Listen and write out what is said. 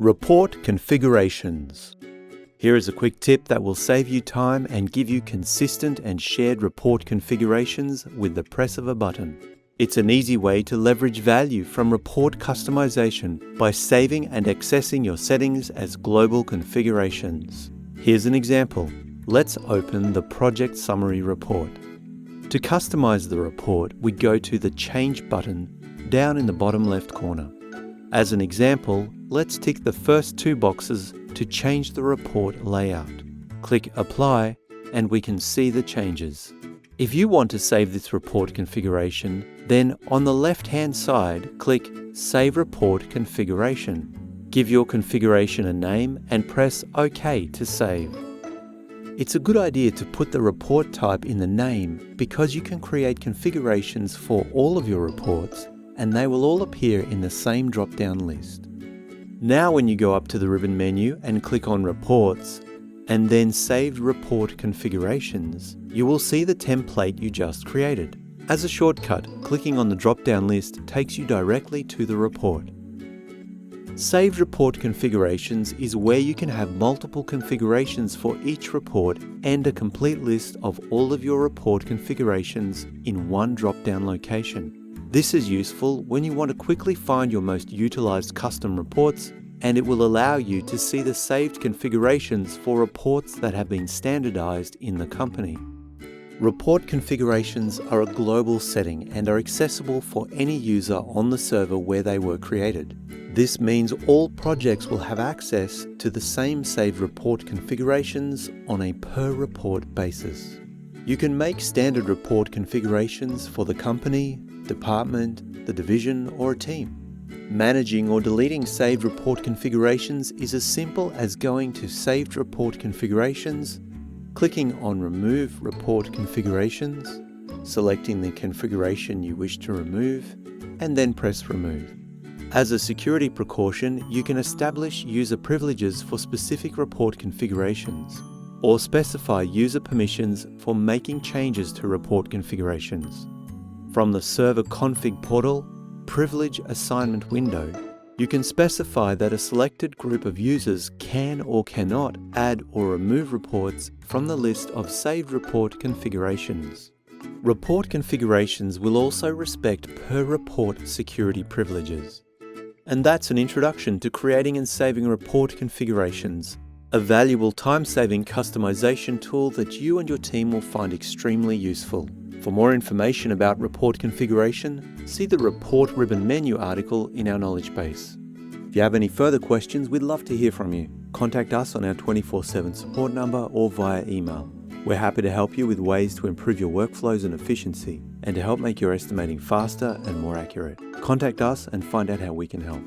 Report configurations. Here is a quick tip that will save you time and give you consistent and shared report configurations with the press of a button. It's an easy way to leverage value from report customization by saving and accessing your settings as global configurations. Here's an example. Let's open the project summary report. To customize the report, we go to the Change button down in the bottom left corner. As an example, let's tick the first two boxes to change the report layout. Click Apply and we can see the changes. If you want to save this report configuration, then on the left-hand side, click Save Report Configuration. Give your configuration a name and press OK to save. It's a good idea to put the report type in the name because you can create configurations for all of your reports and they will all appear in the same drop-down list. Now when you go up to the ribbon menu and click on Reports, and then Saved Report Configurations, you will see the template you just created. As a shortcut, clicking on the drop-down list takes you directly to the report. Saved Report Configurations is where you can have multiple configurations for each report and a complete list of all of your report configurations in one drop-down location. This is useful when you want to quickly find your most utilized custom reports, and it will allow you to see the saved configurations for reports that have been standardized in the company. Report configurations are a global setting and are accessible for any user on the server where they were created. This means all projects will have access to the same saved report configurations on a per report basis. You can make standard report configurations for the company, department, the division, or a team. Managing or deleting saved report configurations is as simple as going to Saved Report Configurations, clicking on Remove Report Configurations, selecting the configuration you wish to remove, and then press Remove. As a security precaution, you can establish user privileges for specific report configurations, or specify user permissions for making changes to report configurations. From the Server Config portal, Privilege Assignment window, you can specify that a selected group of users can or cannot add or remove reports from the list of saved report configurations. Report configurations will also respect per report security privileges. And that's an introduction to creating and saving report configurations, a valuable time-saving customization tool that you and your team will find extremely useful. For more information about report configuration, see the Report ribbon menu article in our knowledge base. If you have any further questions, we'd love to hear from you. Contact us on our 24/7 support number or via email. We're happy to help you with ways to improve your workflows and efficiency and to help make your estimating faster and more accurate. Contact us and find out how we can help.